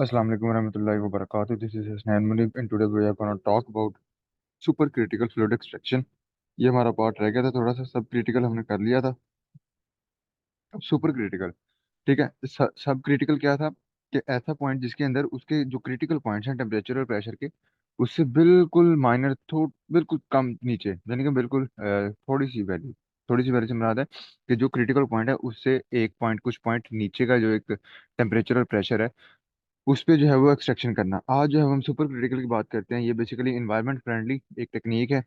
Assalamu alaikum warahmatullahi wabarakatuh. This is Hasnan Munib and today we are going to talk about supercritical fluid extraction. ये हमारा part रह गया था, थोड़ा सा सब क्रिटिकल हमने कर लिया था। अब सुपर क्रिटिकल, ठीक है। सब क्रिटिकल क्या था कि ऐसा पॉइंट जिसके अंदर उसके जो क्रिटिकल पॉइंट्स हैं टेम्परेचर और प्रेशर के, उससे बिल्कुल माइनर बिल्कुल कम नीचे, यानी कि बिल्कुल थोड़ी सी वैल्यू से मुराद है कि जो क्रिटिकल पॉइंट है उससे एक पॉइंट कुछ पॉइंट नीचे का जो एक टेम्परेचर और प्रेशर है उस पे जो है वो एक्सट्रैक्शन करना। आज जो है हम सुपर क्रिटिकल की बात करते हैं। ये बेसिकली इन्वायरमेंट फ्रेंडली एक टेक्निक है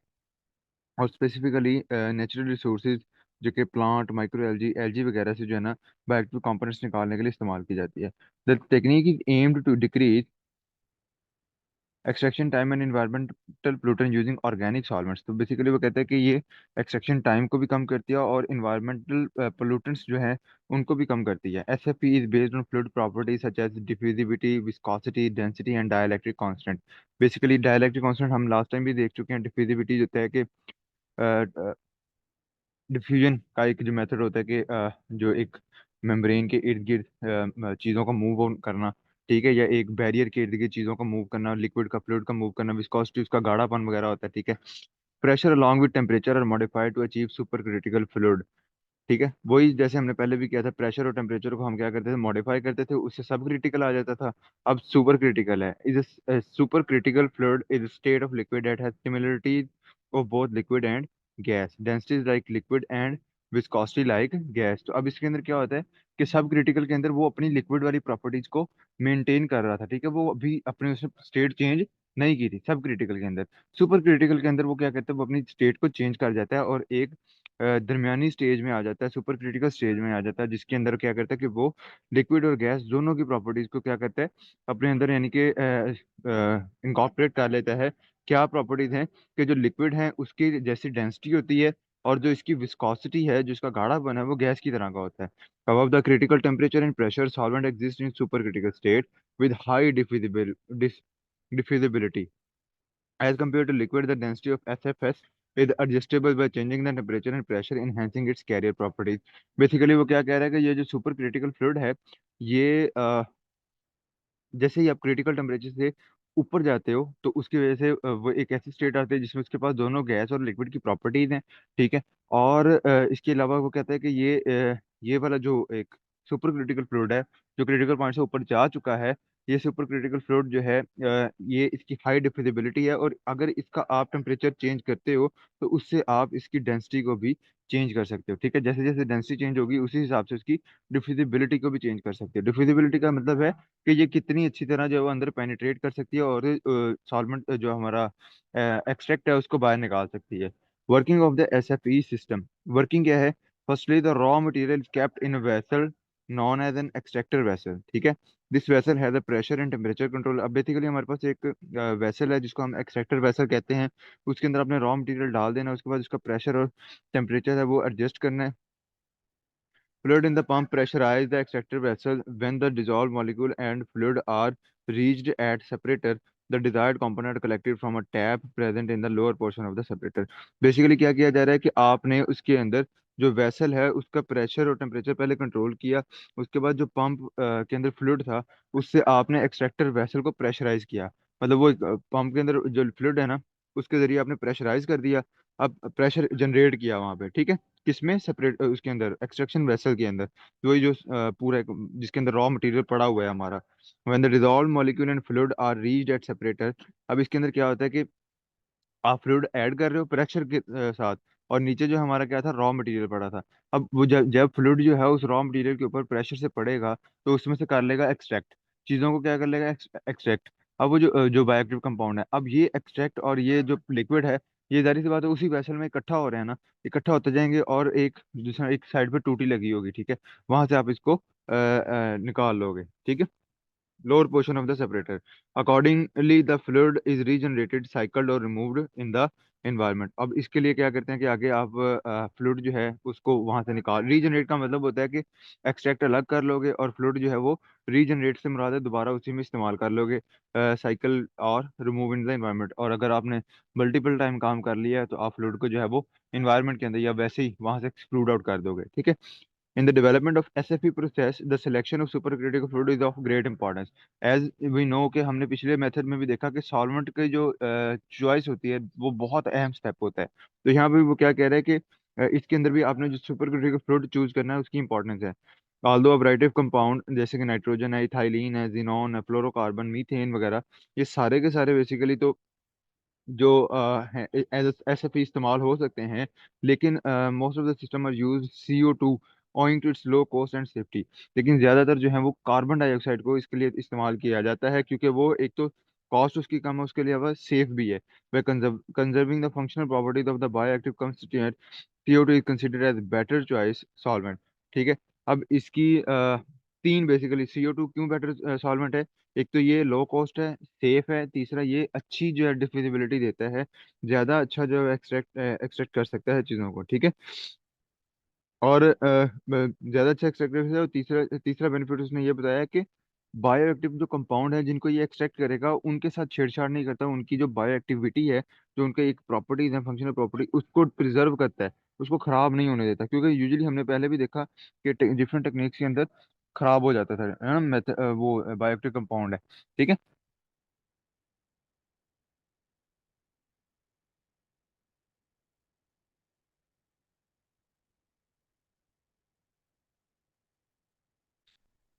और स्पेसिफिकली नेचुरल रिसोर्सेज जो कि प्लांट माइक्रो एल्जी एल्जी वगैरह से जो है ना बायोएक्टिव कंपोनेंट्स निकालने के लिए इस्तेमाल की जाती है। The technique is aimed to decrease extraction time and environmental pollutant using organic solvents. तो बेसिकली वो कहते हैं कि ये एक्सट्रैक्शन टाइम को भी कम करती है और इन्वायरमेंटल पोल्यूटेंट्स जो है उनको भी कम करती है। SFP is based on fluid properties such as diffusivity viscosity density and dielectric constant. Basically dielectric constant हम लास्ट टाइम भी देख चुके हैं। डिफ्यूजिविटी जो है कि डिफ्यूजन का एक जो मेथड होता है कि जो एक मेम्ब्रेन के इर्द गिर्द चीज़ों का मूव ऑन करना, ठीक है, या एक बैरियर के इर्द गिर्द चीज़ों का मूव करना, लिक्विड का फ्लूइड का मूव करना, विस्कोसिटी उसका गाढ़ापन वगैरह होता है, ठीक है। Pressure along with temperature are modified to achieve super critical fluid, ठीक है। वही जैसे हमने पहले भी किया था, प्रेशर और टेम्परेचर को हम क्या करते थे, मॉडिफाई करते थे, उससे सब क्रिटिकल आ जाता था। अब सुपर क्रिटिकल है। Is super critical fluid is state of liquid that has similarities of both liquid and gas, densities like liquid and viscosity like gas. तो अब इसके अंदर क्या होता है कि सब क्रिटिकल के अंदर वो अपनी लिक्विड वाली प्रॉपर्टीज को मेंटेन कर रहा था, ठीक है, वो अभी अपने उसने स्टेट चेंज नहीं की थी सब क्रिटिकल के अंदर। सुपर क्रिटिकल के अंदर वो क्या करता है, वो अपनी स्टेट को चेंज कर जाता है और एक दरमियानी स्टेज में आ जाता है, सुपर क्रिटिकल स्टेज में आ जाता है, जिसके अंदर क्या करता है कि वो लिक्विड और गैस दोनों की प्रॉपर्टीज को क्या करता है अपने अंदर, यानी कि इनकॉर्पोरेट कर लेता है। क्या प्रॉपर्टीज हैं कि जो लिक्विड है उसकी जैसी डेंसिटी होती है और जो इसकी विस्कोसिटी है, जो इसका गाढ़ापन है, वो गैस की तरह का होता है। above the critical temperature and pressure solvent exist in super critical state with high diffusibility as compared to liquid. The density of SFS is adjustable by changing the temperature and pressure, enhancing its carrier properties. Basically वो क्या कह रहा है कि ये जो super critical fluid है, ये जैसे ही आप क्रिटिकल टेम्परेचर से ऊपर जाते हो तो उसकी वजह से वो एक ऐसी स्टेट आती है जिसमें उसके पास दोनों गैस और लिक्विड की प्रॉपर्टीज हैं, ठीक है। और इसके अलावा वो कहता है कि ये वाला जो एक सुपर क्रिटिकल फ्लूइड है जो क्रिटिकल पॉइंट से ऊपर जा चुका है, ये सुपर क्रिटिकल फ्लूइड जो है ये इसकी हाई डिफ्यूजिबिलिटी है और अगर इसका आप टेम्परेचर चेंज करते हो तो उससे आप इसकी डेंसिटी को भी चेंज कर सकते हो, ठीक है। जैसे जैसे डेंसिटी चेंज होगी उसी हिसाब से उसकी डिफ्यूजिबिलिटी को भी चेंज कर सकते हो। डिफ्यूजिबिलिटी का मतलब है कि ये कितनी अच्छी तरह जो है वो अंदर पेनिट्रेट कर सकती है और सॉल्वेंट जो हमारा एक्सट्रैक्ट है उसको बाहर निकाल सकती है। Working of the SFE system, working क्या है, firstly the raw material kept in vessel known as an extractor vessel, ठीक है। This vessel has a pressure and temperature control. अब बेसिकली हमारे पास एक वेसल है जिसको हम एक्सट्रैक्टर वेसल कहते हैं। उसके अंदर अपने रॉ मटेरियल डाल देना, उसके बाद उसका प्रेशर और टेम्परेचर है वो एडजस्ट करना है। Fluid in the pump pressurize the extractor vessel. When the dissolved molecule and fluid are reached at separator, the desired component collected from a tap present in the lower portion of the separator. Basically क्या किया जा रहा है कि आपने उसके अंदर जो वेसल है उसका प्रेशर और टेम्परेचर पहले कंट्रोल किया, उसके बाद जो पंप के अंदर फ्लूइड था उससे आपने एक्सट्रैक्टर वेसल को प्रेशराइज किया। मतलब वो पंप के अंदर जो फ्लूइड है ना उसके जरिए आपने प्रेशराइज कर दिया। अब प्रेशर जनरेट किया वहां पे, ठीक है, किसमें, सेपरेट उसके अंदर एक्सट्रैक्शन वेसल के अंदर, वही जो पूरा जिसके अंदर रॉ मटेरियल पड़ा हुआ है हमारा। When the dissolved molecule and fluid are reached at separator, अब इसके अंदर क्या होता है कि आप फ्लूइड ऐड कर रहे हो प्रेशर के साथ और नीचे जो हमारा क्या था, रॉ मटेरियल पड़ा था। अब वो जब फ्लूइड जो है उस रॉ मटेरियल के ऊपर प्रेशर से पड़ेगा तो उसमें से कर लेगा एक्सट्रैक्ट, चीज़ों को क्या कर लेगा, एक्सट्रैक्ट। अब वो जो बायोएक्टिव कंपाउंड है, अब ये एक्सट्रैक्ट और ये जो लिक्विड है ये जाहिर सी बात है उसी वेसल में इकट्ठा हो रहे हैं ना, इकट्ठा होते जाएंगे और एक दूसरा एक साइड पे टूटी लगी होगी, ठीक है, वहां से आप इसको निकाल लोगे, ठीक है, lower portion of the separator. Accordingly, the fluid is regenerated, cycled or removed in the environment. अब इसके लिए क्या करते हैं कि आगे आप फ्लूइड जो है उसको वहां से निकाल, रीजनरेट का मतलब होता है कि एक्सट्रैक्ट अलग कर लोगे और फ्लूइड जो है वो रीजनरेट से मुराद है दोबारा उसी में इस्तेमाल कर लोगे, साइकिल और रिमूव इन द एनवायरनमेंट। और अगर आपने मल्टीपल टाइम काम कर लिया है तो आप फ्लूइड को जो है वो इन्वायरमेंट के अंदर या वैसे ही वहां से एक्सक्लूड आउट कर दोगे, ठीक है। In the development of SFE process, the selection of supercritical fluid is of great importance. As we know कि हमने पिछले मेथड में भी देखा कि सॉल्वेंट की जो चॉइस होती है वो बहुत अहम स्टेप होता है। तो यहाँ पे वो क्या कह रहा है कि इसके अंदर भी आपने जो सुपरक्रिटिकल फ्लूइड चूज करना है उसकी इंपॉर्टेंस है। ऑल्दो अब्राइटिव कंपाउंड जैसे कि नाइट्रोजन है, इथाइलीन है, जिनोन है, फ्लोरोकार्बन, मीथेन वगैरह, ये सारे के सारे बेसिकली तो जो एस एफ इस्तेमाल हो सकते हैं, लेकिन most of the system are use CO2 owing to its low cost and safety. लेकिन ज्यादातर जो है वो कार्बन डाइऑक्साइड को इसके लिए इस्तेमाल किया जाता है, क्योंकि वो एक तो कॉस्ट उसकी कम है, उसके अलावा सेफ भी है। Way conserving the functional properties of the bioactive constituent, CO2 is considered as better choice solvent. ठीक है। अब इसकी तीन बेसिकली CO2 क्यों बेटर सॉल्वेंट है, एक तो ये लो कॉस्ट है, सेफ है, तीसरा ये अच्छी जो है डिफिजिबिलिटी देता है, ज्यादा अच्छा जो है एक्सट्रैक्ट एक्सट्रैक्ट कर सकता है चीजों को। ठीक है। और ज्यादा अच्छा एक्सट्रैक्ट है। और तीसरा तीसरा बेनिफिट उसने ये बताया कि बायो एक्टिव जो कंपाउंड है जिनको ये एक्सट्रैक्ट करेगा उनके साथ छेड़छाड़ नहीं करता, उनकी जो बायो एक्टिविटी है, जो उनके एक प्रॉपर्टीज है, फंक्शनल प्रॉपर्टी, उसको प्रिजर्व करता है, उसको खराब नहीं होने देता। क्योंकि यूजुअली हमने पहले भी देखा कि डिफरेंट टेक्निक्स के अंदर खराब हो जाता था, है ना, वो बायो एक्टिव कंपाउंड है। ठीक है।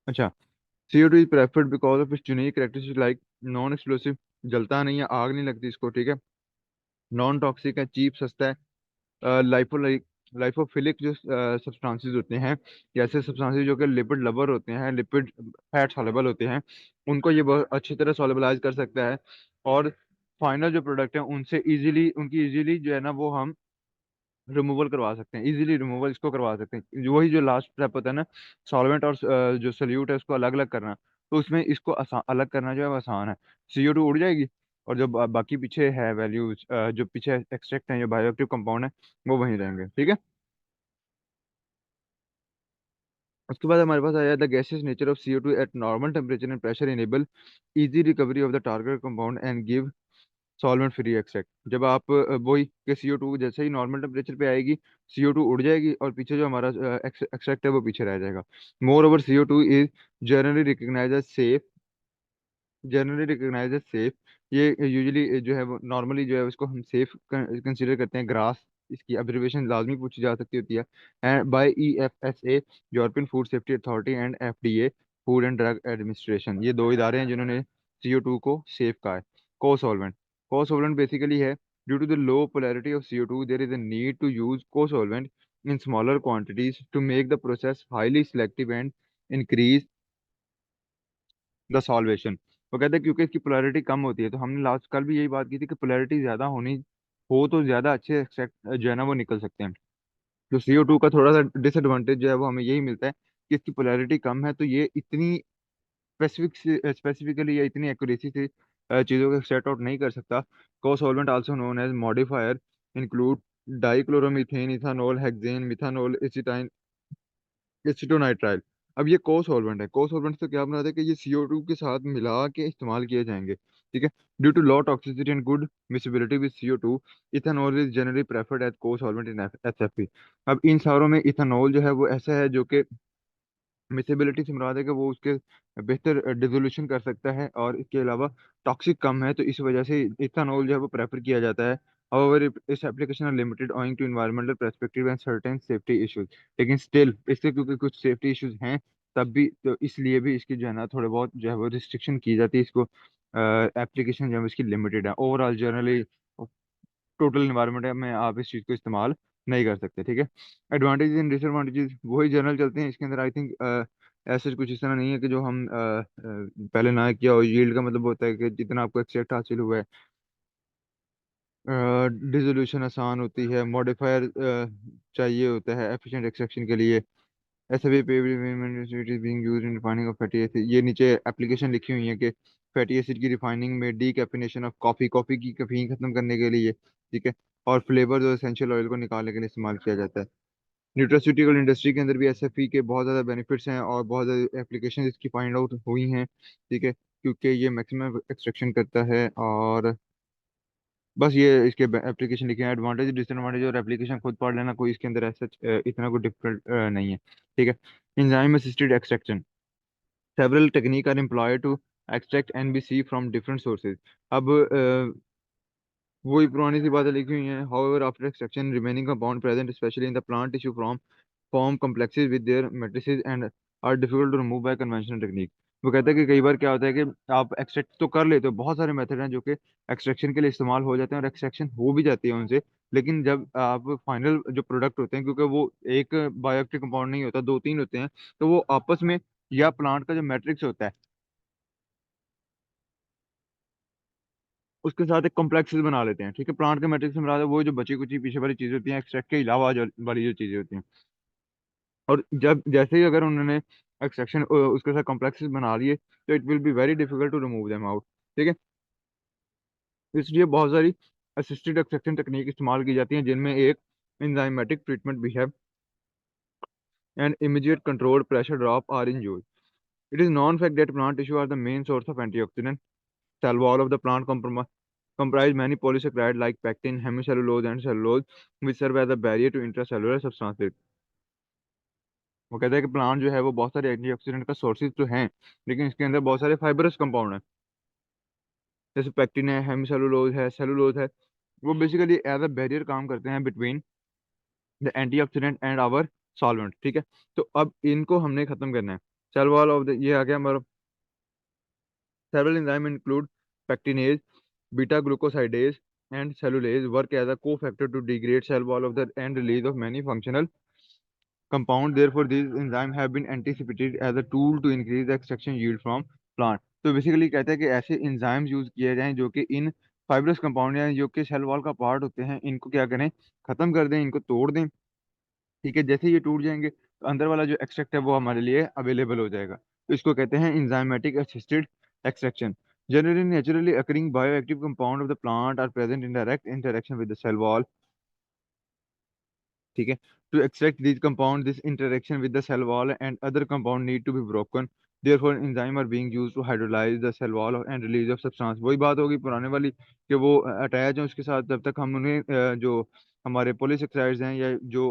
अच्छा। CO2 is preferred because of its unique characteristic like non explosive, जलता नहीं है, आग नहीं लगती इसको। ठीक है। नॉन टॉक्सिक है, चीप, सस्ता है। लाइफोफिलिक जो सब्सटेंसेस होते हैं, जैसे सब्सटेंसेस जो कि लिपिड लवर होते हैं, लिपिड फैट सॉल्युबल होते हैं, उनको ये बहुत अच्छी तरह सॉल्युबलाइज कर सकता है। और फाइनल जो प्रोडक्ट है उनसे इजीली, उनकी इजीली जो है ना वो हम रिमूवल करवा सकते हैं, इजीली रिमूवल इसको करवा सकते हैं। वही जो लास्ट स्टेप होता है ना, सॉल्वेंट और जो सोल्यूट है उसको अलग अलग करना, तो उसमें इसको अलग करना जो है वो आसान है। CO2 उड़ जाएगी, और जो बाकी पीछे है वैल्यूज, जो पीछे एक्सट्रैक्ट हैं, जो बायोएक्टिव कंपाउंड है, वो वहीं रहेंगे। ठीक है। उसके बाद हमारे पास आया the gases nature of CO2 eight normal temperature and pressure enable easy recovery of the target compound and give solvent free extract. जब आप वही के CO2 जैसे ही नॉर्मल टेम्परेचर पे आएगी, CO2 उड़ जाएगी और पीछे जो हमारा एक्सट्रैक्ट है वो पीछे रह जाएगा। Moreover CO2 is generally recognize as safe, generally recognize as safe. ये यूजुअली जो है वो नॉर्मली जो है उसको हम सेफ कंसीडर करते हैं। ग्रास, इसकी ऑब्जर्वेशन लाजमी पूछी जा सकती होती है। And by EFSA, European food safety authority, and FDA, food and drug administration, ये दो इदारे हैं जिन्होंने CO2 को सेफ कहा है। Cosolvent, cosolvent basically है due to the low polarity of CO2 there is a need to use cosolvent in smaller quantities to make the process highly selective and increase the solvation. वो कहते हैं क्योंकि इसकी polarity कम होती है, तो हमने लास्ट कल भी यही बात की थी कि पोलैरिटी ज्यादा होनी हो तो ज्यादा अच्छे एक्सट्रैक्ट जो है ना वो निकल सकते हैं। तो CO2 का थोड़ा सा डिसएडवांटेज जो है वो हमें यही मिलता है कि इसकी पोलैरिटी कम है, तो ये इतनी स्पेसिफिकली या इतनी एक्यूरेसी से चीज़ों को सेट आउट नहीं कर सकता। Cosolvent also known as modifier include dichloromethane, ethanol, hexane, methanol, acetonitrile. अब ये को सॉल्वेंट है, को सॉल्वेंट से क्या बनाते हैं कि ये CO2 के साथ मिला के इस्तेमाल किए जाएंगे। ठीक है। Due to low toxicity and good miscibility with CO2, ethanol is generally preferred as cosolvent in SFP। अब इन सारों में इथानॉल जो है वो ऐसा है जो कि मिसेबिलिटी से मुराद है कि वो उसके बेहतर डिसोल्यूशन कर सकता है, और इसके अलावा टॉक्सिक कम है, तो इस वजह से इथानॉल जो है वो प्रेफर किया जाता है। However, इस application are limited owing to environmental perspective and certain safety issues। लेकिन स्टिल इससे क्योंकि कुछ सेफ्टी इश्यूज हैं, तब भी तो इसलिए भी इसकी जो है ना थोड़े बहुत जो है वो रिस्ट्रिक्शन की जाती है इसको। एप्लीकेशन जो है इसकी लिमिटेड है। ओवरऑल जनरली टोटल इन्वायरमेंट में आप इस चीज़ को इस्तेमाल नहीं कर सकते। ठीक है। एडवांटेजेस एंड डिसएडवांटेजेस वही जनरल चलते हैं इसके अंदर। आई थिंक ऐसे कुछ इस तरह नहीं है कि जो हम पहले ना किया हो। यील्ड का मतलब होता है कि जितना आपको एक्सट्रैक्ट हासिल हुआ है। डिसोल्यूशन आसान होती है। मॉडिफायर चाहिए होता है एफिशिएंट एक्सट्रैक्शन के लिए। ऐसे भी being used in refining of fatty acid, ये नीचे एप्लीकेशन लिखी हुई है कि फैटी एसिड की रिफाइनिंग में, डीकैफिनेशन ऑफ कॉफी, कॉफी की कैफीन खत्म करने के लिए। ठीक है। और फ्लेवर्स और एसेंशियल ऑयल को निकालने के लिए इस्तेमाल किया जाता है। न्यूट्रास्यूटिकल इंडस्ट्री के अंदर भी SFE के बहुत ज़्यादा बेनिफिट्स हैं और बहुत ज़्यादा एप्लीकेशन इसकी फाइंड आउट हुई हैं। ठीक है। क्योंकि ये मैक्सिमम एक्सट्रैक्शन करता है, और बस ये इसके एप्लीकेशन लिखे हैं, एडवांटेज डिसएडवांटेज और एप्लीकेशन खुद पढ़ लेना, कोई इसके अंदर ऐसा इतना कोई डिफिकल्ट नहीं है। ठीक है। Enzyme assisted extraction, several technique are employed to extract NBC from different sources. अब वही पुरानी सी बातें लिखी हुई हैं। However after extraction remaining compound present specially in the plant tissue from form complexes with their matrices and are difficult to remove by conventional technique। वो कहता है कि कई बार क्या होता है कि आप एक्सट्रैक्ट तो कर लेते हो, बहुत सारे मेथड हैं जो कि एक्सट्रैक्शन के लिए इस्तेमाल हो जाते हैं और एक्सट्रैक्शन हो भी जाती है उनसे, लेकिन जब आप फाइनल जो प्रोडक्ट होते हैं, क्योंकि वो एक बायोएक्टिव कंपाउंड नहीं होता, दो तीन होते हैं, तो वो आपस में या प्लांट का जो मैट्रिक्स होता है उसके साथ एक कॉम्प्लेक्सेस बना लेते हैं। ठीक है, प्लांट के मैट्रिक्स में बना वो जो बची कुची पीछे वाली चीजें होती हैं एक्सट्रैक्ट के अलावा वाली जो चीजें होती हैं। और जब जैसे ही अगर उन्होंने एक्सट्रैक्शन उसके साथ कॉम्प्लेक्सेस बना लिए, तो it will be very difficult to remove them out. ठीक है, इसलिए बहुत सारी असिस्टेड एक्सट्रैक्शन टेक्निक इस्तेमाल की जाती हैं, जिनमें एक एंजाइमेटिक ट्रीटमेंट भी है and immediate controlled pressure drop are in use. It is known fact that plant tissue are the main source of antioxidant. Cell wall of the plant comprise many polysaccharide like pectin, hemicellulose and cellulose which serve as a barrier to intracellular substances। वो कहता है कि plant जो है वो बहुत सारे antioxidant का सोर्सेज तो हैं, लेकिन इसके अंदर बहुत सारे फाइबरस कंपाउंड हैं, जैसे पेक्टिन है, हेमिसेलुलोज है, सेलुलोज है। वो बेसिकली एज अ बैरियर काम करते हैं between the antioxidant and our solvent. ठीक है, तो अब इनको हमने खत्म करना है। सेल वॉल ऑफ द ये आ गया हमारा। Several enzyme include pectinase, beta glucosidase and cellulase work as a cofactor to degrade cell wall of the and release of many functional compound, therefore these enzymes have been anticipated as a tool to increase the extraction yield from plant। तो basically कहते हैं कि ऐसे enzymes use किए जाएं जो कि इन fibrous compound या जो कि सेल वॉल का पार्ट होते हैं, इनको क्या करें, खत्म कर दें, इनको तोड़ दें। ठीक है, जैसे ये टूट जाएंगे तो अंदर वाला जो एक्सट्रैक्ट है वो हमारे लिए अवेलेबल हो जाएगा। तो इसको कहते हैं enzymatic assisted extraction. Generally naturally occurring bioactive compound of the plant are present in direct interaction with the cell wall. ठीक है, to extract these compounds this interaction with the cell wall and other compound need to be broken, therefore enzyme are being used to hydrolyze the cell wall and release of substance। वही बात होगी पुराने वाली कि वो attach है उसके साथ, जब तक हम उन्हें जो हमारे पॉलीसेक्राइड्स हैं या जो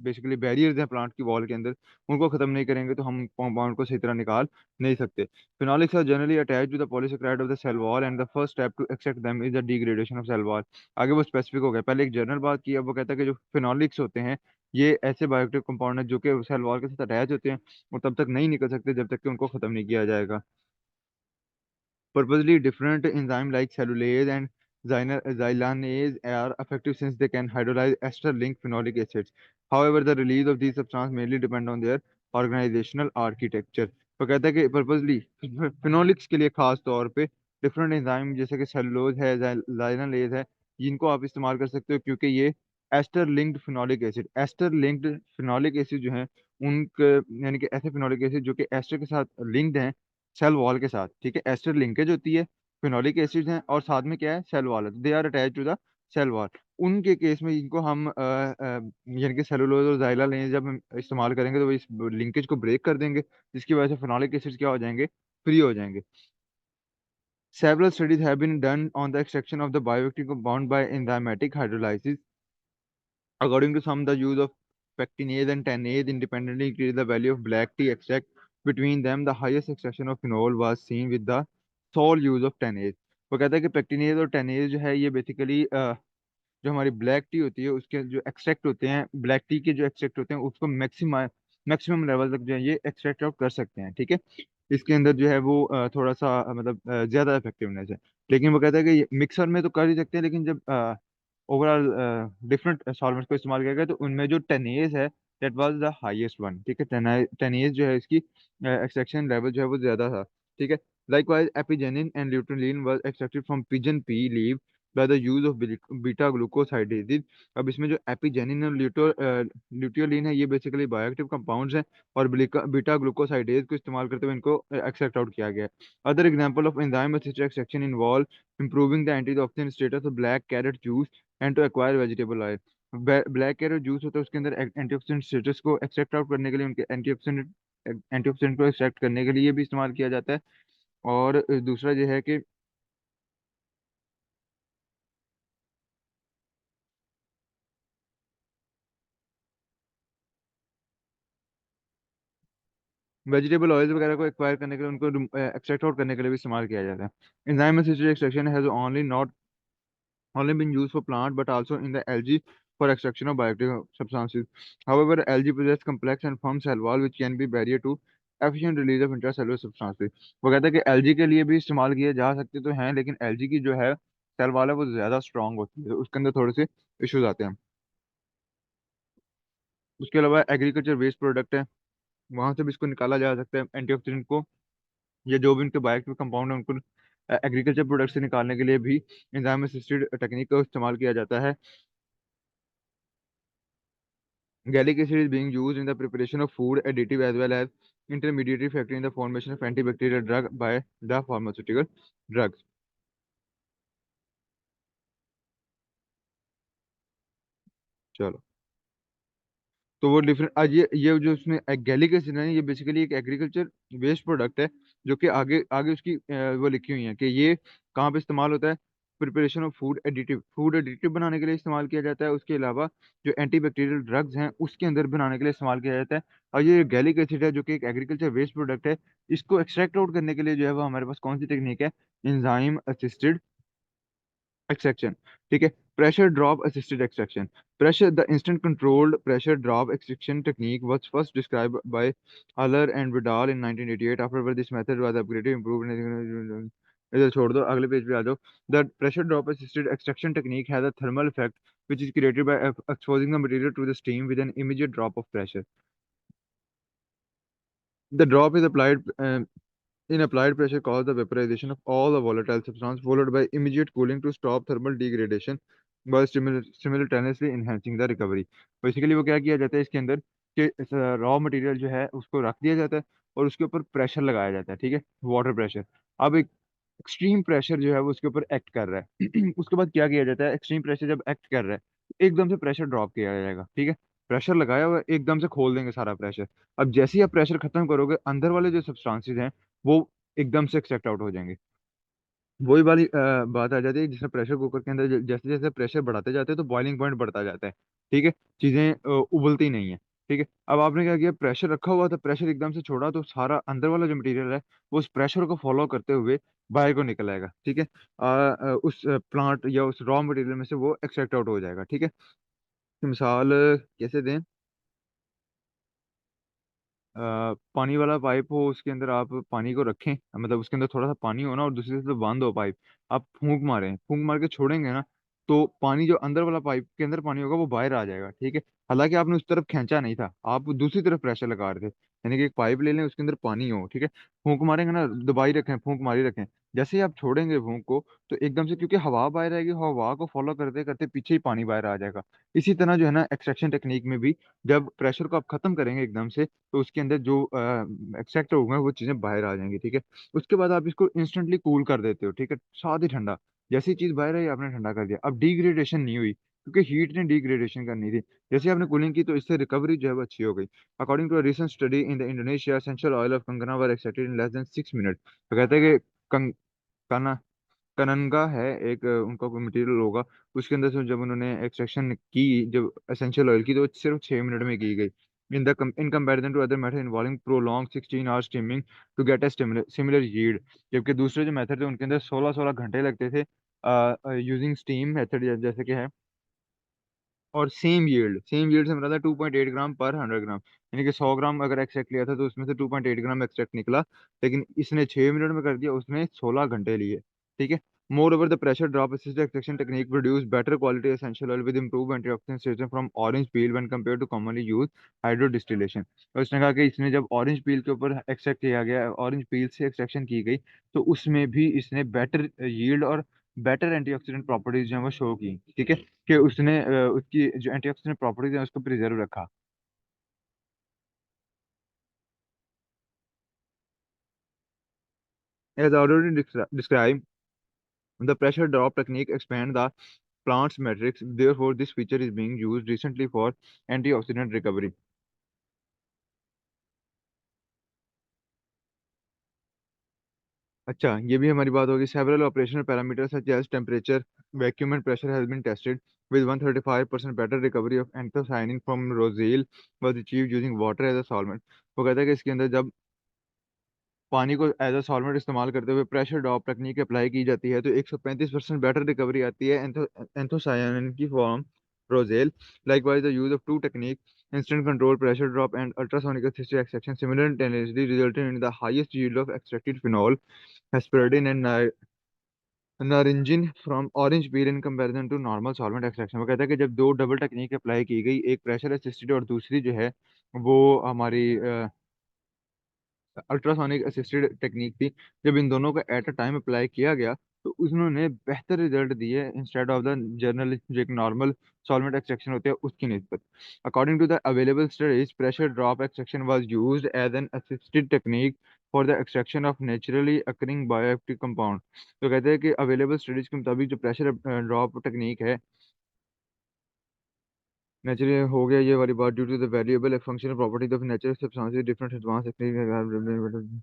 बेसिकली बैरियर्स हैं प्लांट की वॉल के अंदर, उनको खत्म नहीं करेंगे तो हम कंपाउंड को सही तरह निकाल नहीं सकते। Phenolics are generally attached to the polysaccharide of the cell wall and the first step to extract them is the degradation of cell wall. आगे वो स्पेसिफिक हो गया, पहले एक जनरल बात की, अब वो कहता है कि जो फिनोलिक्स होते हैं ये ऐसे बायोएक्टिव कंपाउंड हैं जो कि सेल वॉल के साथ अटैच होते हैं और तब तक नहीं निकल सकते जब तक कि उनको खत्म नहीं किया जाएगा। Purposely different enzymes like cellulase and xylanase are effective since they can hydrolyze ester-linked phenolic acids. However, the release of these substances mainly depend on their organizational architecture। तो कहता है कि पर्पजली फिनोलिक्स के लिए खास तौर पे डिफरेंट एंजाइम जैसे कि सेलुलोज है, जाइलानेज है, जिनको आप इस्तेमाल कर सकते हो, क्योंकि ये ester linked phenolic acid, ester linked phenolic acid जो है उनके, यानी कि ऐसे फिनोलिक एसिड जो कि एस्टर के साथ लिंक्ड हैं सेल वॉल के साथ। ठीक है, एस्टर लिंकेज होती है, फिनोलिक एसिड हैं और साथ में क्या है, सेल वॉल है, they are attach to the cell wall. उनके केस में इनको हम यानी कि सेलुलोज और जाइला लें जब हम इस्तेमाल करेंगे तो वो इस लिंकेज को ब्रेक कर देंगे, जिसकी वजह से फिनोलिक एसिड क्या हो जाएंगे, फ्री हो जाएंगे। Several studies have been done on the extraction of the bioactive compound by enzymatic hydrolysis. According to some, the use of pectinase and tannase independently increased the value of black tea extract. Between them, the highest extraction of phenol was seen with the sole use of tannase। वो कहता है कि pectinase और tonnage जो है ये basically जो हमारी ब्लैक टी होती है उसके जो एक्सट्रैक्ट होते हैं, ब्लैक टी के जो एक्सट्रैक्ट होते हैं उसको मैक्सिमम लेवल तक जो है ये एक्सट्रैक्ट आउट कर सकते हैं। ठीक है, इसके अंदर जो है वो थोड़ा सा मतलब ज्यादा इफेक्टिवनेस है। लेकिन वो कहता है कि मिक्सर में तो कर ही सकते हैं, लेकिन जब ओवरऑल डिफरेंट सॉल्वेंट्स को इस्तेमाल किया गया तो उनमें जो टेनेज है that was the highest one. ठीक है, टेनेज जो है इसकी एक्सट्रैक्शन लेवल जो है वो ज्यादा था। ठीक है, likewise apigenin and luteolin was extracted from pigeon pea leaf by the use of beta glucosidases। अब इसमें जो एपिजेनिन और ल्यूटियोलिन है ये बेसिकली बायोएक्टिव कंपाउंड्स हैं और बीटा ग्लूकोसाइडेज को इस्तेमाल करते हुए इनको एक्सट्रैक्ट आउट किया गया है। Other example of enzyme assisted extraction involve improving the antioxidant status of black carrot juice and to acquire vegetable oil। Black carrot juice होता है उसके अंदर एंटीऑक्सीडेंट स्टेटस को एक्सट्रैक्ट आउट करने के लिए, उनके एंटीऑक्सीडेंट को एक्सट्रैक्ट करने के लिए भी इस्तेमाल किया जाता है। और दूसरा ये है कि वेजिटेबल ऑयल्स वगैरह को एक्वायर करने के लिए, उनको एक्सट्रैक्ट आउट करने के लिए भी इस्तेमाल किया जाता है। Enzyme assisted extraction has only not only been used for plant but also in the algae for extraction of bioactive substances. However, algae possess complex and firm cell wall which can be barrier to efficient release of intracellular substances. वो कहता है कि LG के लिए भी इस्तेमाल किए जा सकते तो हैं, लेकिन एलजी की जो है सेल वाल है वो ज्यादा स्ट्रांग होती है, तो उसके अंदर थोड़े से इश्यूज आते हैं। उसके अलावा एग्रीकल्चर वेस्ट प्रोडक्ट है, वहां से भी इसको निकाला जा सकता है एंटीऑक्सीडेंट को, या जो भी उनके बायोएक्टिव कंपाउंड है उनको एग्रीकल्चर प्रोडक्ट से निकालने के लिए भी एंजाइम असिस्टेड टेक्निक का इस्तेमाल किया जाता है। Gallic acid is being used in the preparation of food additive as well as intermediary factor in the formation of antibacterial drug by the pharmaceutical drugs. चलो, तो वो डिफरेंट आज ये जो उसमें गैलिक एसिड है, ये बेसिकली एक एग्रीकल्चर वेस्ट प्रोडक्ट है, जो कि आगे आगे उसकी वो लिखी हुई है कि ये कहाँ पे इस्तेमाल होता है। प्रिपरेशन ऑफ फूड एडिटिव बनाने के लिए इस्तेमाल किया जाता है। उसके अलावा जो एंटीबैक्टीरियल ड्रग्स हैं उसके अंदर बनाने के लिए इस्तेमाल किया जाता है। और ये गैलिक एसिड है जो कि एक एग्रीकल्चर वेस्ट प्रोडक्ट है, इसको एक्सट्रैक्ट आउट करने के लिए जो है वो हमारे पास कौन सी टेक्निक है, एंजाइम असिस्टेड extraction, ठीक है। Pressure drop assisted extraction, pressure the instant controlled pressure drop extraction technique was first described by Haller and Vidal in 1988। After this method was upgraded improved. इधर छोड़ दो, अगले पेज पे आ जाओ। The pressure drop assisted extraction technique has a thermal effect which is created by exposing the material to the steam with an immediate drop of pressure. The drop is applied in applied pressure cause the vaporization of all the volatile substance followed by immediate cooling to stop thermal degradation while simultaneously enhancing the recovery. Basically वो क्या किया जाता है इसके अंदर कि raw material जो है उसको रख दिया जाता है और उसके ऊपर प्रेशर लगाया जाता है, ठीक है, वाटर प्रेशर। अब एक एक्सट्रीम प्रेशर जो है वो उसके ऊपर एक्ट कर रहा है उसके बाद क्या किया जाता है, एक्सट्रीम प्रेशर जब एक्ट कर रहा है एकदम से प्रेशर ड्रॉप किया जाएगा, ठीक है। प्रेशर लगाया हुआ है, एकदम से खोल देंगे सारा प्रेशर। अब जैसे ही आप प्रेशर खत्म करोगे, अंदर वाले जो सब्सटेंसेस हैं वो एकदम से एक्सट्रैक्ट आउट हो जाएंगे। वही वाली बात आ जाती है, जिसमें प्रेशर कुकर के अंदर जैसे जैसे प्रेशर बढ़ाते जाते हैं तो बॉइलिंग पॉइंट बढ़ता जाता है, ठीक है। चीजें उबलती नहीं है, ठीक है। अब आपने क्या किया, प्रेशर रखा हुआ था, प्रेशर एकदम से छोड़ा तो सारा अंदर वाला जो मटेरियल है वो उस प्रेशर को फॉलो करते हुए बाहर को निकल आएगा, ठीक है। उस प्लांट या उस रॉ मटेरियल में से वो एक्सट्रैक्ट आउट हो जाएगा, ठीक है। मिसाल कैसे दें, पानी वाला पाइप हो, उसके अंदर आप पानी को रखें, मतलब उसके अंदर थोड़ा सा पानी हो ना, और दूसरी तरफ बांध दो पाइप। आप फूंक मार के छोड़ेंगे ना, तो पानी जो अंदर वाला पाइप के अंदर पानी होगा वो बाहर आ जाएगा, ठीक है। हालांकि आपने उस तरफ खींचा नहीं था, आप दूसरी तरफ प्रेशर लगा रहे थे, यानी कि एक पाइप ले लें उसके अंदर पानी हो, ठीक है। फूंक मारेंगे ना, दबाई रखें, फूंक मारी रखें। जैसे ही आप छोड़ेंगे फूंक को, तो एकदम से क्योंकि हवा बाहर आएगी, हवा को फॉलो करते करते पीछे ही पानी बाहर आ जाएगा। इसी तरह जो है ना एक्सट्रैक्शन टेक्निक में भी, जब प्रेशर को आप खत्म करेंगे एकदम से, तो उसके अंदर जो एक्सट्रैक्ट होगा वो चीजें बाहर आ जाएंगी, ठीक है। उसके बाद आप इसको इंस्टेंटली कूल कर देते हो, ठीक है, साथ ही ठंडा। जैसी चीज बाहर आई आपने ठंडा कर दिया, अब डिग्रेडेशन नहीं हुई क्योंकि हीट ने डिग्रेडेशन करनी थी। जैसे आपने कूलिंग की तो इससे रिकवरी जो है वो अच्छी हो गई। According to recent study in the Indonesia, essential oil of cananga were extracted in less than 6 minute. तो कहते हैं कि कंग, कननगा है एक उनका कोई मटेरियल होगा, उसके अंदर से जब उन्होंने एक्सट्रैक्शन की जब एसेंशियल ऑयल की, तो वो सिर्फ 6 मिनट में की गई। In comparison to other method involving prolong 16 hour steaming to get a similar yield. जबकि दूसरे जो मेथड थे उनके अंदर 16-16 घंटे लगते थे यूजिंग स्टीम मेथड, जैसे कि है। और सेम यील्ड से मिला था 2.8 ग्राम पर 100 ग्राम, यानी कि 100 ग्राम अगर एक्सट्रैक्ट लिया था तो उसमें से 2.8 ग्राम एक्सट्रैक्ट निकला। लेकिन इसने 6 मिनट में कर दिया, उसने 16 घंटे लिए, ठीक है। Moreover the pressure drop assisted extraction technique produce better quality essential oil with improve antioxidant status from orange peel when compare to commonly use hydro distillation. और उसने कहा कि इसने जब ऑरेंज पील के ऊपर एक्सट्रैक्ट किया गया, ऑरेंज पील से एक्सट्रैक्शन की गई, तो उसमें भी इसने बेटर यील्ड और बेटर एंटीऑक्सीडेंट प्रॉपर्टीज जो है वो शो की, ठीक है। कि उसने उसकी जो एंटीऑक्सीडेंट प्रॉपर्टीज है उसको प्रिजर्व रखा। As already described, the pressure drop technique expand the plant's matrix. Therefore, this feature is being used recently for antioxidant recovery. अच्छा, ये भी हमारी बात होगी। Several operational parameters such as temperature, vacuum and pressure has been tested with 135% better recovery of anthocyanin from roselle was achieved using water as a solvent। वो कहता है कि इसके अंदर जब पानी को एज अ सॉल्वेंट इस्तेमाल करते हुए प्रेशर ड्रॉप टेक्निक अप्लाई की जाती है तो 135% बेटर रिकवरी आती है एंथोसायनिन की form roselle. Likewise, the use of two techniques, instant control pressure drop and ultrasonic assisted extraction, simultaneously resulted in the highest yield of extracted phenol, hesperidin and naringin from orange peel in comparison to normal solvent extraction. वो कहता है कि जब दो double technique apply की गई, एक pressure assisted और दूसरी जो है वो हमारी अल्ट्रासोनिक असिस्टेड टेक्निक थी, जब इन दोनों को एट अ टाइम अप्लाई किया गया तो उन्होंने बेहतर रिजल्ट दिए इंस्टेड ऑफ द जर्नल जो एक नॉर्मल सॉल्वेंट एक्सट्रैक्शन होते हैं उसकी निस्बत। According to the available studies, pressure drop extraction was used as an assisted technique for the extraction of naturally occurring bioactive compound. तो कहते हैं कि अवेलेबल स्टडीज के मुताबिक जो प्रेशर ड्रॉप टेक्निक है, नेचुरली हो गया ये वाली बात, due to the valuable functional properties of natural substances different advance technique.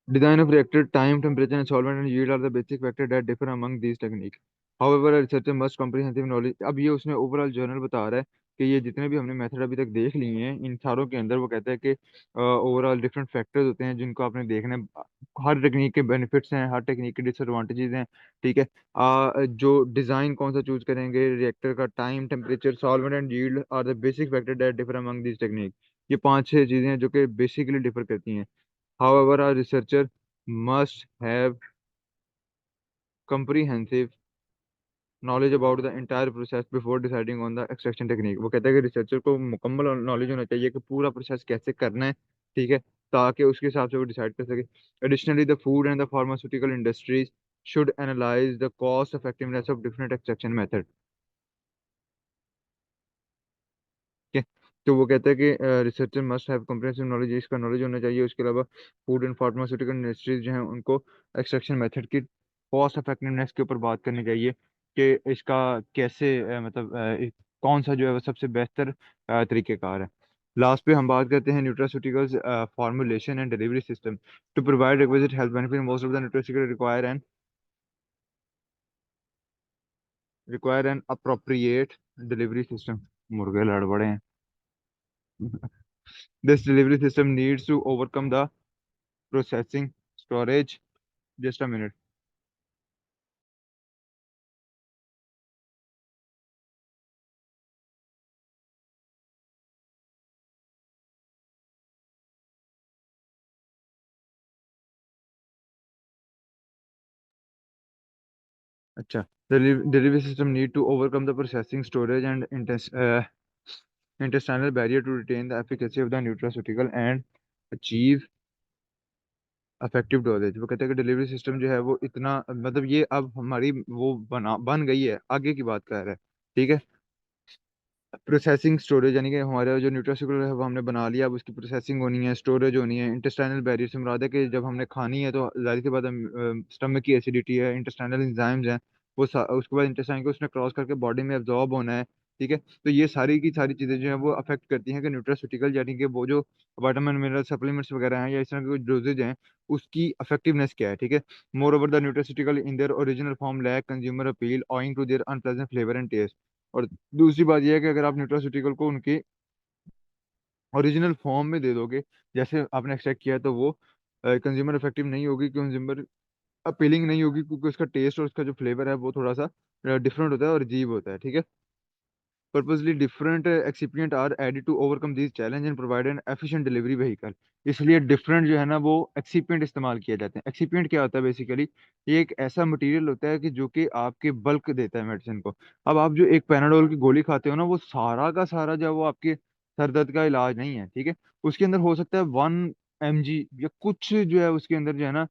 Design of reactor, time, temperature, and solvent and yield are the basic factors that differ among these techniques. However, a researcher must comprehensive knowledge। अब ये उसमें overall journal बता रहा है कि ये जितने भी हमने मेथड अभी तक देख लिए हैं इन सारों के अंदर वो कहता है कि ओवरऑल डिफरेंट फैक्टर्स होते हैं जिनको आपने देखना है। हर टेक्निक के बेनिफिट्स हैं, हर टेक्निक के डिसएडवांटेजेस हैं। ठीक है। जो डिज़ाइन कौन सा चूज करेंगे, रिएक्टर का time, temperature, solvent and yield are the basic factor that differ among this technique. ये पांच छह चीजें हैं जो कि बेसिकली डिफर करती हैं। However, a researcher must have comprehensive knowledge about the entire process before deciding on the extraction technique। वो कहता है कि रिसर्चर को मुकम्मल नॉलेज होना चाहिए कि पूरा प्रोसेस कैसे करना है। ठीक है। ताकि उसके हिसाब से वो डिसाइड कर सके। Additionally, the food and the pharmaceutical industries should analyze the cost effectiveness of different extraction methods। ठीक है। तो वो कहता है कि researcher must have comprehensive knowledge, इसका नॉलेज होना चाहिए। उसके अलावा फूड एंड फार्मास्यूटिकल इंडस्ट्रीज जो हैं उनको एक्सट्रैक्शन मेथड की कॉस्ट इफेक्टिवनेस के ऊपर बात करनी चाहिए कि इसका कैसे कौन सा जो है वो सबसे बेहतर तरीक़ेकार है। लास्ट पे हम बात करते हैं nutraceuticals formulation and delivery system. To provide requisite health benefit, most of the nutraceutical require an appropriate delivery system. मुर्गे लड़ बड़े हैं। This delivery system needs to overcome the processing, storage. Just a minute. अच्छा, the delivery system need to overcome the processing, storage, and intestinal barrier to retain the efficacy of the nutraceutical and achieve effective dosage। वो कहते हैं कि delivery system जो है वो इतना मतलब ये अब हमारी वो बन गई है, आगे की बात कर रहा है। ठीक है। प्रोसेसिंग स्टोरेज यानी कि हमारा जो न्यूट्रास्यूटिकल है वो हमने बना लिया, अब उसकी प्रोसेसिंग होनी है, स्टोरेज होनी है। इंटेस्टाइनल बैरियर से मुराद है कि जब हमने खानी है तो जाहिर सी बात है स्टमक की एसिडिटी है, इंटेस्टाइनल एंजाइम्स हैं, उसके बाद इंटेस्टाइन को उसने क्रॉस करके बॉडी में एब्जॉर्ब होना है। ठीक है। तो ये सारी की सारी चीज़ें जो है वो अफेक्ट करती हैं कि न्यूट्रास्यूटिकल यानी कि वो जो विटामिन मिनरल सप्लीमेंट्स वगैरह हैं या इस तरह के डोजेज हैं उसकी इफेक्टिवनेस क्या है। ठीक है। Moreover the nutraceutical in their original form lack consumer appeal owing to their unpleasant flavour and taste. और दूसरी बात यह है कि अगर आप न्यूट्रास्यूटिकल को उनके ओरिजिनल फॉर्म में दे दोगे जैसे आपने एक्सट्रैक्ट किया है तो वो कंज्यूमर इफेक्टिव नहीं होगी, कंज्यूमर अपीलिंग नहीं होगी, क्योंकि उसका टेस्ट और उसका जो फ्लेवर है वो थोड़ा सा डिफरेंट होता है और अजीब होता है। ठीक है। Purposely different excipient are added to overcome these challenge and provide an efficient delivery vehicle। इसलिए डिफरेंट जो है ना वो एक्सीपिएंट इस्तेमाल किए जाते हैं। एक्सीपिएंट क्या होता है बेसिकली, ये एक ऐसा मटेरियल होता है कि जो कि आपके बल्क देता है मेडिसिन को। अब आप जो एक पैनाडोल की गोली खाते हो ना वो सारा का सारा जो है वो आपके सर दर्द का इलाज नहीं है। ठीक है। उसके अंदर हो सकता है 1 mg या कुछ जो है उसके अंदर जो है ना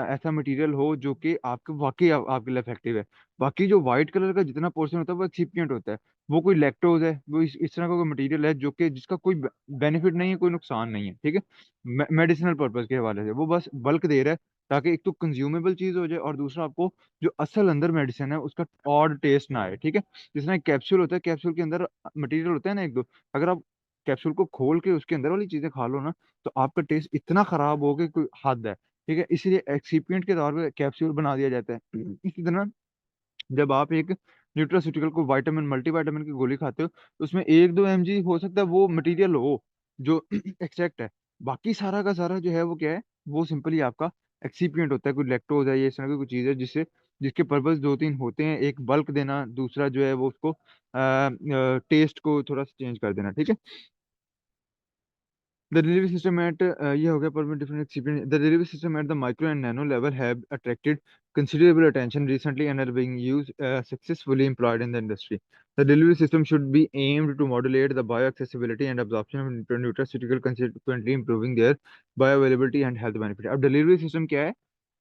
ऐसा मटेरियल हो जो कि आपके वाकई आपके लिए इफेक्टिव है। बाकी जो व्हाइट कलर का जितना पोर्शन होता है वो एक्सीपिएंट होता है। वो कोई लैक्टोज है, वो इस तरह का कोई मटेरियल है जो कि जिसका कोई बेनिफिट नहीं है, कोई नुकसान नहीं है। ठीक है। मेडिसिनल पर्पज के हवाले से वो बस बल्क दे रहा है ताकि एक तो कंज्यूमेबल चीज हो जाए और दूसरा आपको जो असल अंदर मेडिसिन है उसका ऑड टेस्ट ना आए। ठीक है। जिस तरह कैप्सूल होता है, कैप्सूल के अंदर मटेरियल होता है ना एक दो, अगर आप कैप्सूल को खोल के उसके अंदर वाली चीजें खा लो ना तो आपका टेस्ट इतना खराब हो कि कोई हद है। ठीक है। इसीलिए एक्सीपिएंट के तौर पे कैप्सूल बना दिया जाता है। इसी तरह जब आप एक न्यूट्रास्यूटिकल को विटामिन मल्टीविटामिन की गोली खाते हो तो उसमें 1-2 mg हो सकता है वो मटेरियल हो, जो एक्सट्रैक्ट है। बाकी सारा का सारा जो है वो क्या है, वो सिंपली आपका एक्सीपिएंट होता है, कोई लैक्टोज है, ये इस तरह की कोई चीज़ है जिससे, जिसके पर्पस दो तीन होते हैं, एक बल्क देना, दूसरा जो है वो उसको टेस्ट को थोड़ा सा चेंज कर देना, ठीक है। The delivery system at ये हो गया permit different excipient. The delivery system at the micro and nano level have attracted considerable attention recently and are being used successfully employed in the industry. The delivery system should be aimed to modulate the bioaccessibility and absorption of nutraceutical, consequently improving their bioavailability and health benefit. अब delivery system क्या है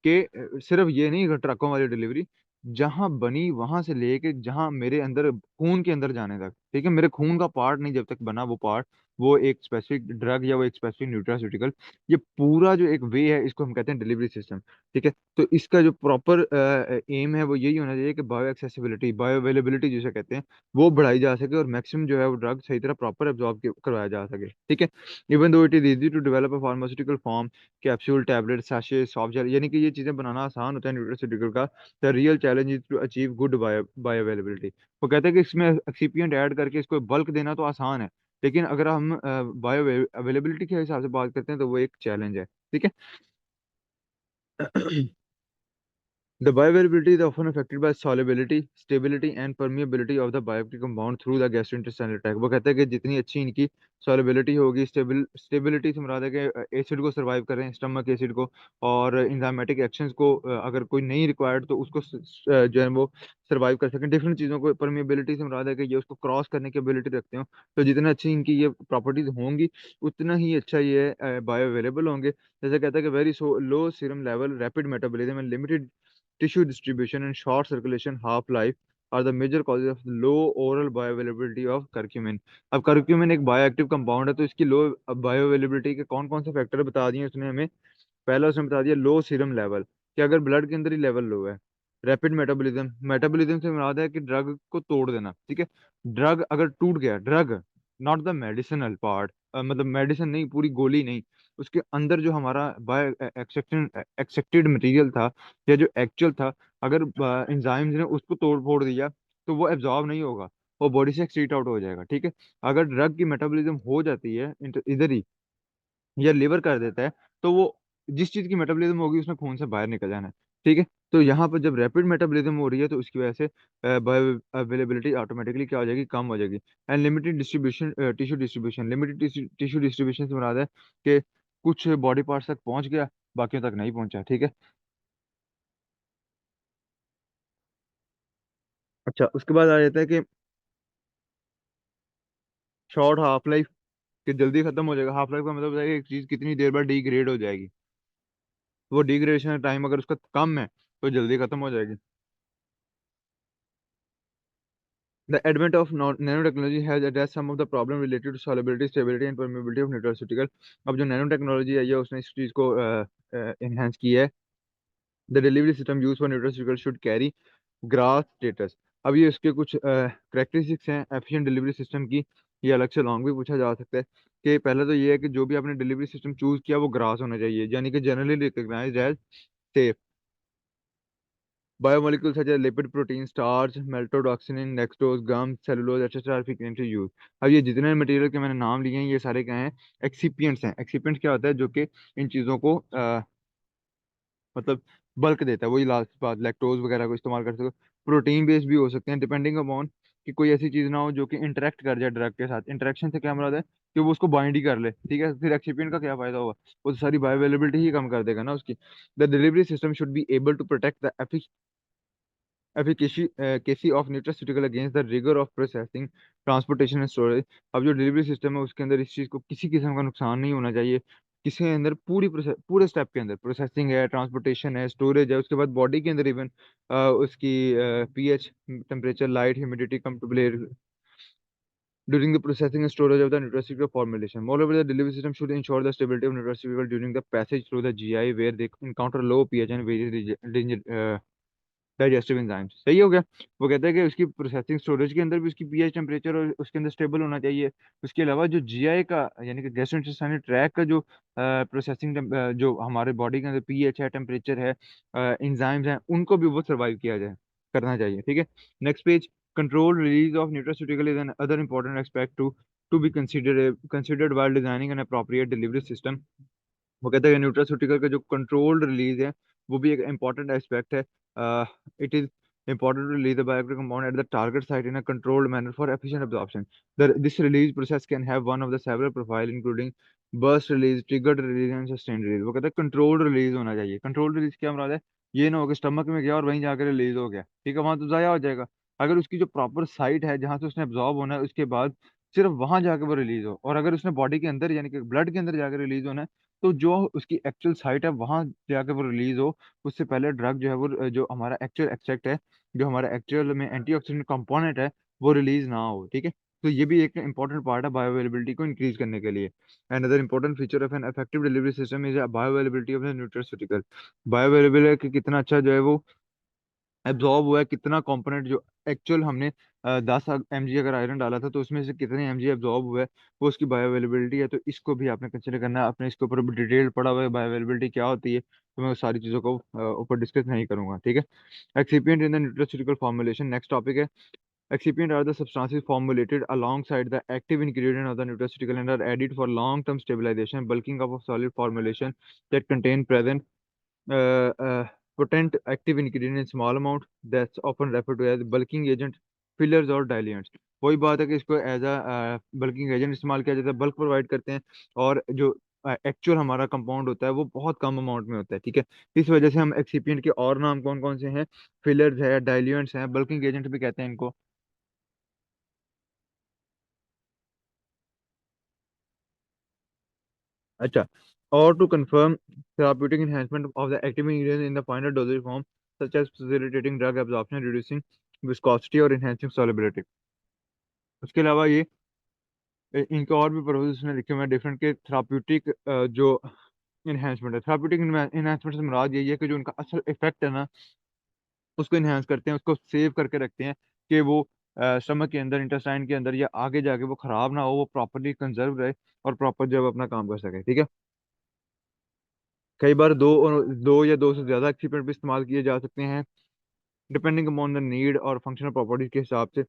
कि सिर्फ ये नहीं कि ट्रकों वाली डिलीवरी, जहां बनी वहां से लेके जहां मेरे अंदर खून के अंदर जाने तक, ठीक है, मेरे खून का पार्ट नहीं जब तक बना वो पार्ट, वो एक स्पेसिफिक ड्रग या वो एक स्पेसिफिक न्यूट्रास्यूटिकल, ये पूरा जो एक वे है इसको हम कहते हैं डिलीवरी सिस्टम, ठीक है। तो इसका जो प्रॉपर एम है वो यही होना चाहिए कि बायो एक्सेसिबिलिटी, बायो अवेलेबिलिटी जिसे कहते हैं, वो बढ़ाई जा सके और मैक्सिमम जो है वो ड्रग सही तरह प्रॉपर एब्जॉर्ब करवाया जा सके, ठीक है। Even though it is easy to develop a pharmaceutical form, capsule, tablet, sachet, soft gel, यानी कि ये चीजें बनाना आसान होता है न्यूट्रास्यूटिकल का। The real challenge is to achieve good bioavailability. वो कहते हैं कि इसमें एक्सीपिएंट ऐड करके इसको बल्क देना तो आसान है, लेकिन अगर हम बायो अवेलेबिलिटी के हिसाब से बात करते हैं तो वो एक चैलेंज है, ठीक है। The bioavailability is often affected by solubility, stability, and permeability of the bioactive compound through the gastrointestinal tract. वो कहते हैं कि जितनी अच्छी इनकी solubility होगी, स्टेबिलिटी से मुराद है कि एसिड को सर्वाइव करें, स्टमक एसिड को, और इंजाइमेटिक एक्शंस को अगर कोई नहीं रिक्वायर्ड तो उसको जो है वो सर्वाइव कर सकें। डिफरेंट चीज़ों को परमेबिलिटी से मुराद है कि ये उसको क्रॉस करने की एबिलिटी रखते हो। तो जितनी अच्छी इनकी ये प्रॉपर्टीज होंगी, उतना ही अच्छा ये बायो अवेलेबल होंगे। जैसे कहता है कि very low serum level, rapid metabolism and limited tissue distribution and short circulation half-life are the major causes of low oral bioavailability of curcumin. अब curcumin एक बायोएक्टिव कंपाउंड है, तो इसकी लो बायोअवेलेबिलिटी के कौन कौन से फैक्टर बता दिए उसने हमें। पहला उसने बता दिया लो सीरम लेवल, कि अगर ब्लड के अंदर ही लेवल लो है। रैपिड मेटाबॉलिज्म, मेटाबॉलिज्म से मुराद है कि ड्रग को तोड़ देना, ठीक है। ड्रग अगर टूट गया, drug not the medicinal part, मतलब मेडिसिन नहीं, पूरी गोली नहीं, उसके अंदर जो हमारा बायो एक्सेप्टेड मटेरियल था या जो एक्चुअल था, अगर एंजाइम्स ने उसको तोड़ फोड़ दिया तो वो एब्जॉर्ब नहीं होगा, वो बॉडी से एक्सक्रीट आउट हो जाएगा, ठीक है। अगर ड्रग की मेटाबॉलिज्म हो जाती है इधर ही, या लिवर कर देता है, तो वो जिस चीज की मेटाबॉलिज्म होगी उसने खून से बाहर निकल जाना है, ठीक है। तो यहाँ पर जब रैपिड मेटाबॉलिज्म हो रही है तो उसकी वजह से बायो अवेलेबिलिटी ऑटोमेटिकली क्या हो जाएगी, कम हो जाएगी। And limited distribution, tissue distribution, limited tissue distribution से मुराद है कि कुछ बॉडी पार्ट्स तक पहुंच गया, बाकियों तक नहीं पहुंचा, ठीक है। अच्छा, उसके बाद आ जाता है कि शॉर्ट हाफ लाइफ, कि जल्दी खत्म हो जाएगा। हाफ लाइफ का मतलब है कि एक चीज कितनी देर बाद डिग्रेड हो जाएगी, वो डिग्रेडेशन टाइम अगर उसका कम है तो जल्दी खत्म हो जाएगी। The advent of nanotechnology has addressed some of the problem related to solubility, stability and permeability of nutraceutical. अब जो नैनो टेक्नोलॉजी आई है उसने इस चीज को एनहेंस की है। The delivery system use for nutraceutical should carry grass status. अब ये इसके कुछ करेक्टरिस्टिक्स हैं एफिशिएंट डिलीवरी सिस्टम की, ये अलग से लॉन्ग भी पूछा जा सकता है। कि पहले तो ये है कि जो भी आपने डिलीवरी सिस्टम चूज किया वो ग्रास होना चाहिए, यानी कि generally recognised as safe. Biomolecules such as lipid, protein, starch, maltodextrin, dextrose, gum, cellulose, etc. are frequently used. अब ये जितने मटेरियल के मैंने नाम लिए हैं ये सारे क्या हैं, एक्सिपिएंट्स हैं। एक्सिपिएंट्स क्या होता है, जो कि इन चीज़ों को मतलब बल्क देता है, वही लास्ट बात, लैक्टोज वगैरह को इस्तेमाल कर सको। प्रोटीन बेस्ड भी हो सकते हैं डिपेंडिंग अपॉन कि कोई ऐसी चीज़ ना हो जो कि इंटरेक्ट कर जाए ड्रग के साथ। इंटरेक्शन से क्या मुराद है कि वो उसको बाइंड ही कर ले, ठीक है। फिर एक्सिपिएंट का क्या फायदा होगा, वो तो सारी बायोअवेलेबिलिटी ही कम कर देगा ना उसकी। The delivery system should be able to protect the efficacy of nutraceutical against the rigor of processing, transportation and storage। अब जो डिलीवरी सिस्टम है उसके अंदर इस चीज़ को किसी किस्म का नुकसान नहीं होना चाहिए। किसी के अंदर पूरी पूरे स्टेप के अंदर प्रोसेसिंग है, ट्रांसपोर्टेशन है, स्टोरेज है, उसके बाद बॉडी के अंदर इवन उसकी pH, temperature, light, humidity come to play during the processing and storage of the nutraceutical formulation. Moreover, the delivery system should ensure the stability of nutraceutical during the passage through the GI, where they encounter low pH and various digestive enzymes. सही हो गया। वो कहता है कि उसकी processing storage के अंदर भी उसकी पीएच टेम्परेचर और उसके अंदर स्टेबल होना चाहिए। उसके अलावा जो जीआई का यानी कि गैस्ट्रोइंटेस्टाइनल ट्रैक का जो प्रोसेसिंग जो हमारे बॉडी के अंदर पीएच है, टेम्परेचर है, एंजाइम्स हैं, उनको भी वो सर्वाइव किया जाए, करना चाहिए, ठीक है। Next page. Control release of nutraceutical is another important aspect to to be considered while designing an appropriate delivery system. वो कहते हैं न्यूट्रास्यूटिकल का जो कंट्रोल्ड रिलीज है वो भी एक इंपॉर्टेंट एस्पेक्ट है। It is important to release the bioactive compound at the target site in a controlled manner for efficient absorption. This release process can have one of the several profile including burst release, triggered release and sustained release. वो कहते हैं controlled release होना चाहिए। Controlled release क्या मुराद है? ये ना हो कि स्टमक में गया और वहीं जाकर रिलीज हो गया, ठीक है, वहां तो जाया हो जाएगा। अगर उसकी जो प्रॉपर साइट है जहां से उसने एब्जॉर्ब होना है उसके बाद सिर्फ वहां जाकर वो रिलीज हो, और अगर उसने बॉडी के अंदर यानी कि ब्लड के अंदर जाकर रिलीज होना है तो जो उसकी एक्चुअल साइट है वहां जाकर वो रिलीज हो, उससे पहले ड्रग जो है वो जो हमारा एक्चुअल एक्सट्रैक्ट है, जो हमारा एक्चुअल में एंटीऑक्सीडेंट कंपोनेंट है, वो रिलीज ना हो, ठीक है। तो ये भी एक इंपॉर्टेंट पार्ट है बायोअवेलेबिलिटी को इंक्रीज करने के लिए। Another important feature of an effective delivery system is bioavailability of the nutraceutical. Bioavailable है कि कितना अच्छा जो है वो एब्जॉर्ब हुआ है, कितना कंपोनेंट जो एक्चुअल हमने 10 mg अगर आयरन डाला था तो उसमें से कितने mg एब्जॉर्ब हुआ है, वो उसकी बायोअवेलेबिलिटी है। तो इसको भी आपने कंसिडर करना है। आपने इसके ऊपर डिटेल पढ़ा हुआ है बायोअवेलेबिलिटी क्या होती है, तो मैं उस सारी चीज़ों को ऊपर डिस्कस नहीं करूंगा, ठीक है। Excipient in the nutraceutical formulation, next topic है। Excipient are the substances formulated alongside the active ingredient of the nutraceutical and are added for long-term stabilization, bulking of a solid formulation that contain present uh, uh, potent active ingredient in small amount, that's often referred to as bulking agent, fillers और diluents। वही बात है कि इसको as a bulking agent इस्तेमाल किया जाता है, बल्क प्रोवाइड करते हैं, और जो एक्चुअल हमारा कंपाउंड होता है वो बहुत कम अमाउंट में होता है, ठीक है। इस वजह से हम एक्सिपिएंट के और नाम कौन कौन से हैं? फिलर्स है, डाइल्यूएंट्स हैं, बल्किंग एजेंट भी कहते हैं इनको। अच्छा, और to confirm therapeutic enhancement of the active ingredient in the final dosage form such as facilitating drug absorption, reducing viscosity और enhancing solubility। उसके अलावा ये इनके और भी पर्पज ने लिखे हुए हैं डिफरेंट के थेराप्यूटिक जो इन्हेंसमेंट है। थेराप्यूटिक इन्हेंसमेंट से मुराद यही है कि जो उनका असल इफेक्ट है ना उसको इन्हेंस करते हैं, उसको सेव करके रखते हैं कि वो स्टमक के अंदर, इंटेस्टाइन के अंदर या आगे जाके वो खराब ना हो, वो प्रॉपरली कंजर्व रहे और प्रॉपर जब अपना काम कर सके, ठीक है। कई बार दो या दो से ज्यादा एक्सीपेंट भी इस्तेमाल किए जा सकते हैं डिपेंडिंग अपॉन द नीड और फंक्शनल प्रॉपर्टीज के हिसाब से।